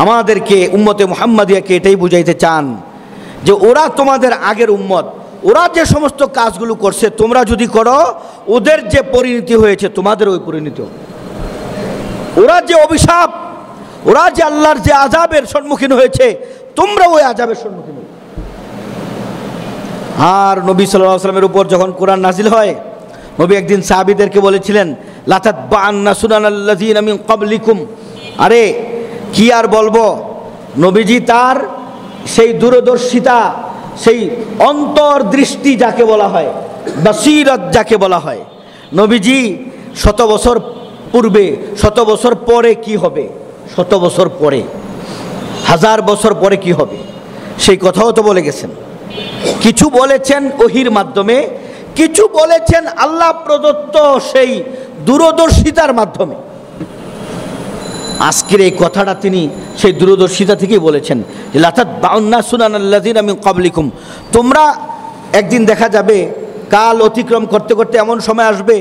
আমাদেরকে, উম্মতে মুহাম্মাদিয়াকে এটাই বুঝাইতে চান যে ওরা তোমাদের আগের উম্মত, ওরা যে সমস্ত কাজগুলো করছে তোমরা যদি করো, ওদের যে পরিণতি হয়েছে তোমাদের ওই পরিণতি। ওরা যে অভিশাপ, ওরা যে আল্লাহর যে আযাবের সম্মুখীন হয়েছে, তোমরা ওই আযাবের সম্মুখীন হবে। আর নবী সাল্লাল্লাহু আলাইহি ওয়াসাল্লামের উপর যখন কোরআন নাজিল হয়, নবী একদিন সাহাবীদেরকে বলেছিলেন লা তাতবা'আন্না সুনানাল্লাযীনা মিন ক্বাবলিকুম। আরে কি আর বলবো, নবীজি তার সেই দূরদর্শিতা, সেই অন্তর্দৃষ্টি যাকে বলা হয়, বসিরত যাকে বলা হয়, নবীজি শত বছর পূর্বে, শত বছর পরে কি হবে, শত বছর পরে, 1000 বছর পরে কি হবে, সেই কথাও তো বলে গেছেন। কিছু বলেছেন ওহির মাধ্যমে, কিছু বলেছেন আল্লাহ প্রদত্ত সেই দূরদর্শিতার মাধ্যমে। আজকের এই কথাটা তিনি সেই দূরদর্শিতা থেকেই বলেছেন যে লাতাতবাউন্না সুনানাল্লাযিনা মিন ক্বাবলিকুম, তোমরা একদিন দেখা যাবে, কাল অতিক্রম করতে করতে এমন সময় আসবে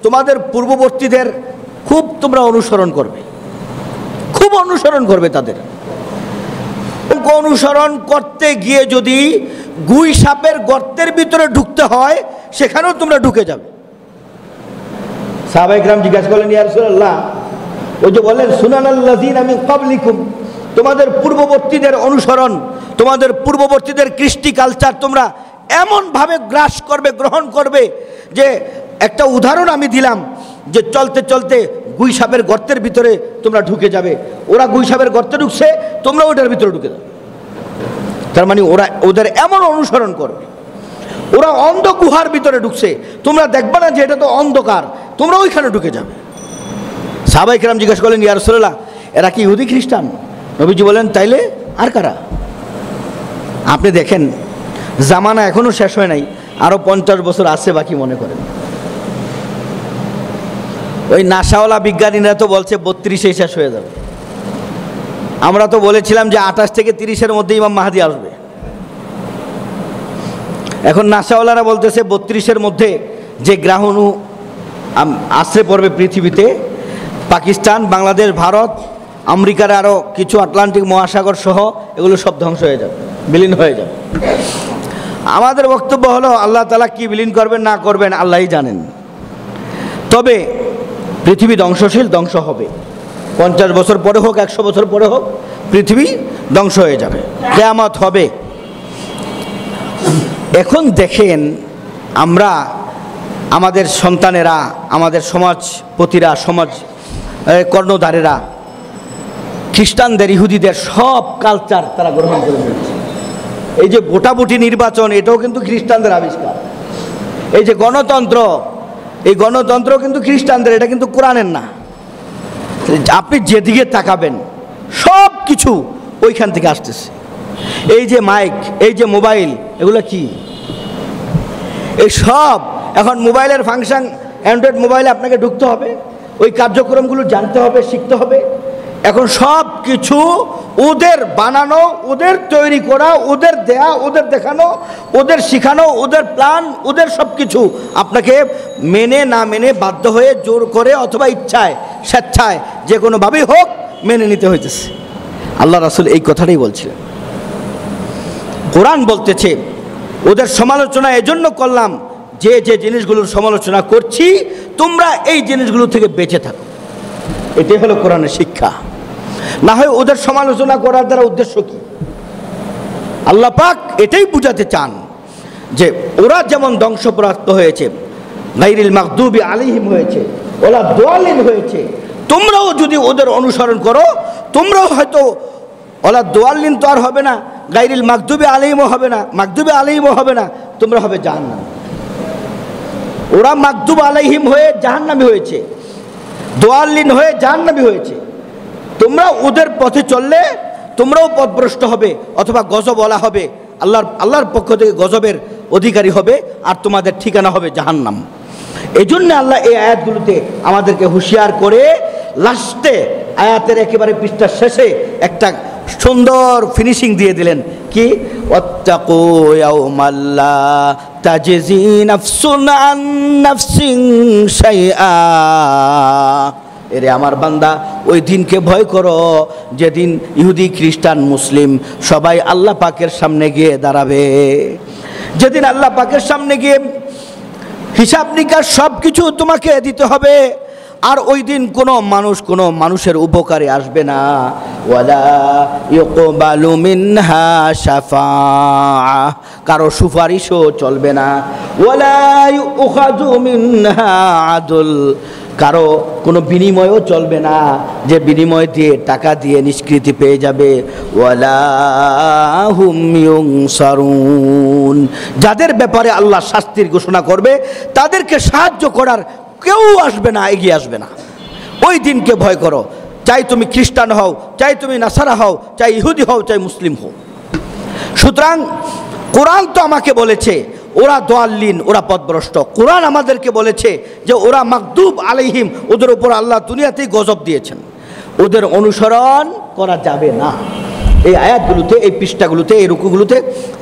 তোমাদের পূর্ববর্তীদের খুব তোমরা অনুসরণ করবে, খুব অনুসরণ করবে তাদের। অনুসরণ করতে গিয়ে যদি গুই সাপের গর্তের ভিতরে ঢুকতে হয়, সেখানেও তোমরা ঢুকে যাবে। সাহাবায়ে কেরাম জিজ্ঞাসা করলেন, ইয়া রাসূলুল্লাহ, ওই যে বলেন সুনানাল্লাযিনা মিন ক্বাবলিকুম, তোমাদের পূর্ববর্তীদের অনুসরণ, তোমাদের পূর্ববর্তীদের কৃষ্টি কালচার তোমরা এমনভাবে গ্রাস করবে, গ্রহণ করবে, যে একটা উদাহরণ আমি দিলাম যে চলতে চলতে গুই সাপের গর্তের ভিতরে তোমরা ঢুকে যাবে। ওরা গুই সাপের গর্তে ঢুকছে, তোমরা ওটার ভিতরে ঢুকে যাবে। তার মানে ওরা ওদের এমন অনুসরণ করবে। ওরা অন্ধ গুহার ভিতরে ঢুকছে, তোমরা দেখবে না যে এটা তো অন্ধকার, তোমরা ওইখানে ঢুকে যাবে। সাহাবায়ে কেরাম জিজ্ঞাসা করলেন, ইয়া রাসূলুল্লাহ, এরা কি ইহুদি খ্রিস্টান? নবীজি বলেন, তাইলে আর কারা? আপনি দেখেন, জামানা এখনো শেষ হয় নাই, আরো 50 বছর আছে বাকি মনে করেন। ওই নাসাওয়ালা বিজ্ঞানীরা তো বলছে 32-এ শেষ হয়ে যাবে। আমরা তো বলেছিলাম যে 28 থেকে 30-এর মধ্যে ইমাম মাহদী আসবে। এখন নাসাওয়ালারা বলতেছে 32-এর মধ্যে যে গ্রহাণু আশ্রয় পড়বে পৃথিবীতে, পাকিস্তান, বাংলাদেশ, ভারত, আমেরিকার আরও কিছু আটলান্টিক মহাসাগর সহ এগুলো সব ধ্বংস হয়ে যাবে, বিলীন হয়ে যাবে। আমাদের বক্তব্য হলো, আল্লাহ তাআলা কি বিলীন করবেন না করবেন আল্লাহই জানেন। তবে পৃথিবী ধ্বংসশীল, ধ্বংস হবে। 50 বছর পরে হোক, 100 বছর পরে হোক, পৃথিবী ধ্বংস হয়ে যাবে, কিয়ামত হবে। এখন দেখেন, আমরা আমাদের সন্তানেরা, আমাদের সমাজপতিরা, সমাজ কর্ণধারেরা খ্রিস্টানদের, ইহুদিদের সব কালচার তারা গ্রহণ করে ফেলছে। এই যে ভোটাভুটি নির্বাচন, এটাও কিন্তু খ্রিস্টানদের আবিষ্কার। এই যে গণতন্ত্র, এই গণতন্ত্র কিন্তু খ্রিস্টানদের, এটা কিন্তু কোরআনের না। আপনি যেদিকে তাকাবেন সব কিছু ওইখান থেকে আসতেছে। এই যে মাইক, এই যে মোবাইল, এগুলো কি? এই সব এখন মোবাইলের ফাংশন, অ্যান্ড্রয়েড মোবাইলে আপনাকে ঢুকতে হবে, ওই কার্যক্রমগুলো জানতে হবে, শিখতে হবে। এখন সব কিছু ওদের বানানো, ওদের তৈরি করা, ওদের দেয়া, ওদের দেখানো, ওদের শিখানো, ওদের প্ল্যান, ওদের সব কিছু আপনাকে মেনে না মেনে, বাধ্য হয়ে, জোর করে অথবা ইচ্ছায়, স্বেচ্ছায়, যে কোনোভাবেই হোক মেনে নিতে হইতেছে। আল্লাহ রাসূল এই কথাটাই বলছিলেন। কোরআন বলতেছে, ওদের সমালোচনা এজন্য করলাম যে যে জিনিসগুলোর সমালোচনা করছি তোমরা এই জিনিসগুলো থেকে বেঁচে থাকো। এটাই হলো কোরআনের শিক্ষা। না হয় ওদের সমালোচনা করার দ্বারা উদ্দেশ্য কি? আল্লাহ পাক এটাই বুঝাতে চান যে ওরা যেমন ধ্বংসপ্রাপ্ত হয়েছে, গায়রিল মাগদুবি আলাইহিম হয়েছে, ওলা দাল্লিন হয়েছে, তোমরাও যদি ওদের অনুসরণ করো, তোমরাও হয়তো ওলা দাল্লিন তো আর হবে না, গায়রিল মাগদুবি আলাইহিমও হবে না, মাগদুবি আলাইহিমও হবে না, তোমরা হবে জাহান্নাম। ওরা মাগদুব আলাইহিম হয়ে জাহান্নামী হয়েছে, দাল্লিন হয়ে জাহান্নামী হয়েছে। তোমরা ওদের পথে চললে তোমরাও পথভ্রষ্ট হবে, অথবা গজব বলা হবে, আল্লাহর পক্ষ থেকে গজবের অধিকারী হবে, আর তোমাদের ঠিকানা হবে জাহান্নাম। এই জন্য আল্লাহ এই আয়াতগুলোতে আমাদেরকে হুঁশিয়ার করে লাস্টে আয়াতের একেবারে পৃষ্ঠার শেষে একটা সুন্দর ফিনিশিং দিয়ে দিলেন, কি? ওয়াত্তাকু ইয়াওমাল্লা তাজজি নাফসুন আন নাফসিন শাইআ। এরে আমার বান্দা, ওই দিনকে ভয় করো যেদিন ইহুদি, খ্রিস্টান, মুসলিম সবাই আল্লাহ পাকের সামনে গিয়ে দাঁড়াবে। যেদিন আল্লাহ পাকের সামনে গিয়ে হিসাব নিকাশ সব কিছু তোমাকে দিতে হবে। আর ওই দিন কোনো মানুষের উপকারে আসবে না। ওয়ালা ইউকবালু মিনহা শাফাআহ, কারো সুপারিশও চলবে না। ওয়ালা ইউখাযু মিনহা আদল, কারো কোনো বিনিময়ও চলবে না, যে বিনিময় দিয়ে, টাকা দিয়ে নিষ্কৃতি পেয়ে যাবে। ওয়ালা হুম ইউনসারুন, যাদের ব্যাপারে আল্লাহ শাস্তির ঘোষণা করবে তাদেরকে সাহায্য করার কেউ আসবে না, এগিয়ে আসবে না। ওই দিনকে ভয় করো, চাই তুমি খ্রিস্টান হও, চাই তুমি নাসারা হও, চাই ইহুদি হও, চাই মুসলিম হও। সুতরাং কোরআন তো আমাকে বলেছে ওরা দোয়াল্লিন, ওরা পথভ্রষ্ট। কোরআন আমাদেরকে বলেছে যে ওরা মাগদুব আলাইহিম, ওদের উপর আল্লাহ দুনিয়াতেই গজব দিয়েছেন, ওদের অনুসরণ করা যাবে না। এই আয়াতগুলোতে, এই পৃষ্ঠাগুলোতে, এই রুকুগুলোতে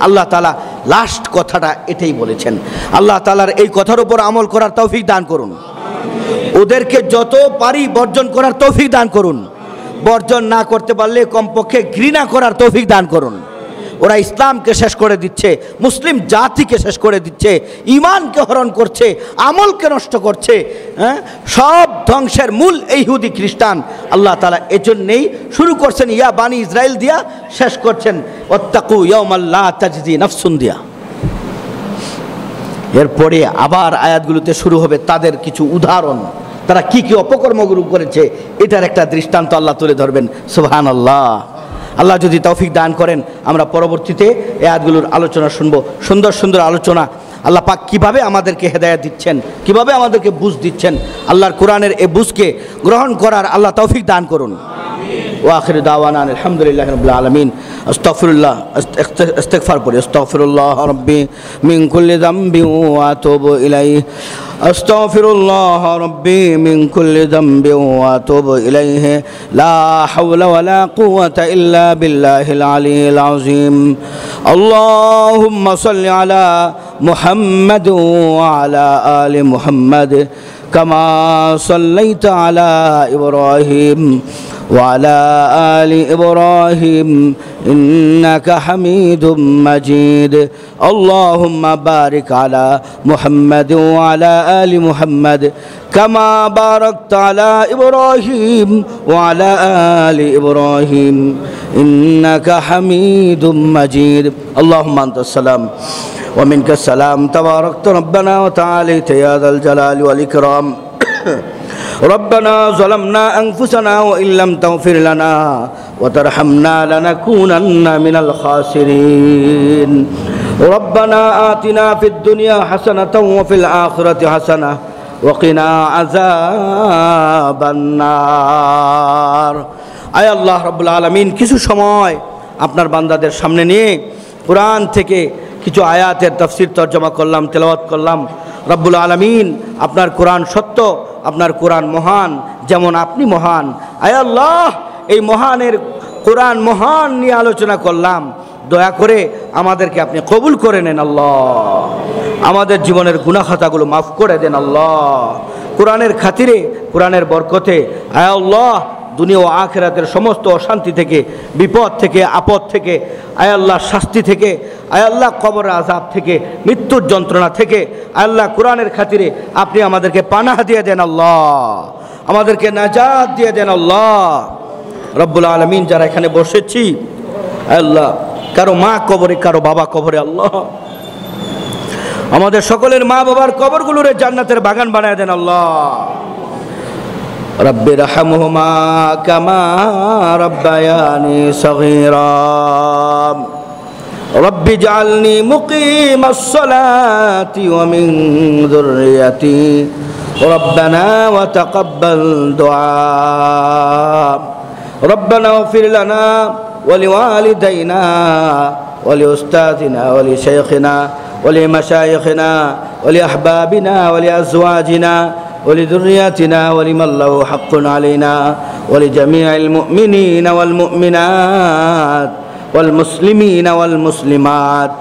আল্লাহ তাআলা লাস্ট কথাটা এটাই বলেছেন। আল্লাহ তাআলার এই কথার উপর আমল করার তৌফিক দান করুন। ওদেরকে যত পারি বর্জন করার তৌফিক দান করুন। বর্জন না করতে পারলে কমপক্ষে ঘৃণা করার তৌফিক দান করুন। ওরা ইসলামকে শেষ করে দিচ্ছে, মুসলিম জাতিকে শেষ করে দিচ্ছে, ঈমানকে হরণ করছে, আমলকে নষ্ট করছে। সব ধ্বংসের মূল এই ইহুদি খ্রিস্টান। আল্লাহ তাআলা এজন্যই শুরু করছেন ইয়া বানি ইসরাইল দিয়া, শেষ করছেন ওয়াত্তাকু ইয়াওমান লা তাজজি নাফসুন দিয়া। এরপরে আবার আয়াতগুলোতে শুরু হবে তাদের কিছু উদাহরণ, তারা কি কি অপকর্মগুলো করেছে এটার একটা দৃষ্টান্ত আল্লাহ তুলে ধরবেন। সুবহানাল্লাহ। আল্লাহ যদি তৌফিক দান করেন আমরা পরবর্তীতে এই আয়াতগুলোর আলোচনা শুনবো। সুন্দর সুন্দর আলোচনা। আল্লাহ পাক কীভাবে আমাদেরকে হেদায়েত দিচ্ছেন, কীভাবে আমাদেরকে বুঝ দিচ্ছেন, আল্লাহর কোরআনের এই বুঝকে গ্রহণ করার আল্লাহ তৌফিক দান করুন। ওয়া আখিরু দাওয়ানা আলহামদুলিল্লাহি রাব্বিল আলামিন। আস্তাগফিরুল্লাহ, ইস্তিগফার পড়ি। আস্তাগফিরুল্লাহ রাব্বি মিন কুল্লি যামবি ওয়া আতুবু ইলাইহি। আস্তাগফিরুল্লাহ রাব্বি মিন কুল্লি যামবি ওয়া আতুবু ইলাইহি। লা হাওলা ওয়ালা কুওয়াতা ইল্লা বিল্লাহিল আলিয়্যিল আযীম। আল্লাহুম্মা সাল্লি আলা মুহাম্মাদ ওয়া আলা আলি মুহাম্মাদ কামা সাল্লাইতা আলা ইব্রাহিম وعلى آل إبراهيم إنك حميد مجيد. اللهم بارك على محمد وعلى آل محمد كما باركت على إبراهيم وعلى آل إبراهيم إنك حميد مجيد. اللهم أنت السلام ومنك السلام تباركت ربنا وتعاليت يا ذا الجلال والإكرام. ربنا ظلمنا أنفسنا وإن لم تغفر لنا وترحمنا لنكونن من الخاسرين. ربنا آتنا في الدنيا حسنة وفي الآخرة حسنة وقنا عذاب النار. আয় আল্লাহ রাব্বুল আলামিন, কিছু সময় আপনার বান্দাদের সামনে নিয়ে কোরআন থেকে কিছু আয়াতের তাফসীর তরজমা করলাম, তেলাওয়াত করলাম। রব্বুল আলামিন, আপনার কোরআন সত্য, আপনার কোরআন মহান, যেমন আপনি মহান। আয় আল্লাহ, এই মহানের কোরআন মহান নিয়ে আলোচনা করলাম, দয়া করে আমাদেরকে আপনি কবুল করে নেন আল্লাহ। আমাদের জীবনের গুনাহ খাতাগুলো মাফ করে দেন আল্লাহ। কোরআনের খাতিরে, কোরআনের বরকতে আয় আল্লাহ দুনিয়া ও আখিরাতের সমস্ত অশান্তি থেকে, বিপদ থেকে, আপদ থেকে, আয় আল্লাহ শাস্তি থেকে, আয় আল্লাহ কবরের আযাব থেকে, মৃত্যুর যন্ত্রণা থেকে, আয় আল্লাহ কোরআনের খাতিরে আপনি আমাদেরকে পানাহ দিয়ে দেন আল্লাহ, আমাদেরকে নাজাত দিয়ে দেন আল্লাহ। রব্বুল আলামিন, যারা এখানে বসেছি আয় আল্লাহ, কারো মা কবরে, কারো বাবা কবরে, আল্লাহ আমাদের সকলের মা বাবার কবরগুলোরে জান্নাতের বাগান বানায় দেন আল্লাহ। রব্বি রহমহুমা কামা রব্বায়ানি সগীরা। রব্বি জাআলনি মুকিমাস সালাতি ওয়া মিন যুররিয়াতি রব্বানা ওয়া তাকাব্বাল দুআ। রব্বানা ইগফির লানা ওয়া লিওয়ালিদাইনা ওয়া লিউস্তাযিনা ওয়া লিশাইখিনা ওয়া লিমাশায়িখিনা ওয়া লিআহবাবিনা ওয়া লিআজওয়াজিনা ولذرياتنا ولمن له حق علينا ولجميع المؤمنين والمؤمنات والمسلمين والمسلمات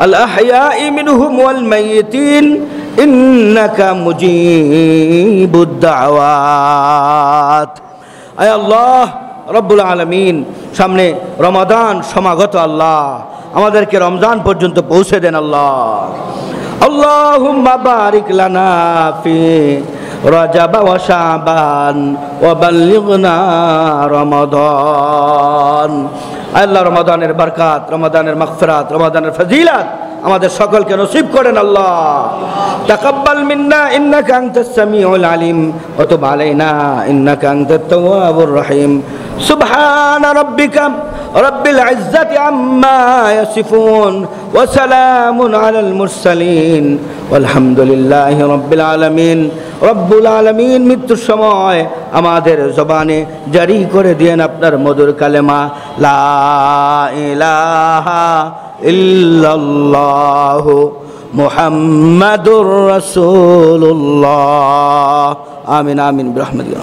الأحياء منهم والميتين إنك مجيب الدعوات. أي الله رب العالمين, সামনে রমাদান সমাগত আল্লাহ, আমাদেরকে রমজান পর্যন্ত পৌঁছে দেন আল্লাহ। আল্লাহুম্মা বারিক লানা ফি রজব ওয়া শাবান ওয়া বাল্লিগনা রমাদান। আল্লাহ রমাদানের বরকত, রমাদানের মাগফিরাত, রমাদানের ফজিলত আমাদের সকলকে নসিব করেন আল্লাহ। তাকাব্বাল মিন্না ইন্নাকা আনতাস সামিউল আলিম ওয়া তুব আলাইনা ইন্নাকা আনতাত তাওয়াবুর রহিম। সুবহান রাব্বিকা রব্বিল ইজ্জাতি আম্মা ইয়াসিফুন ওয়া সালামুন আলাল মুরসালিন ওয়ালহামদুলিল্লাহি রাব্বিল আলামিন। রব্বুল আলামিন মৃত্যুর সময় আমাদের জবানে জারি করে দিয়েন আপনার মধুর কালেমা লা ইলাহা ইল্লাল্লাহু মুহাম্মাদুর রাসূলুল্লাহ। আমিন আমিন বিরহমাতিকা।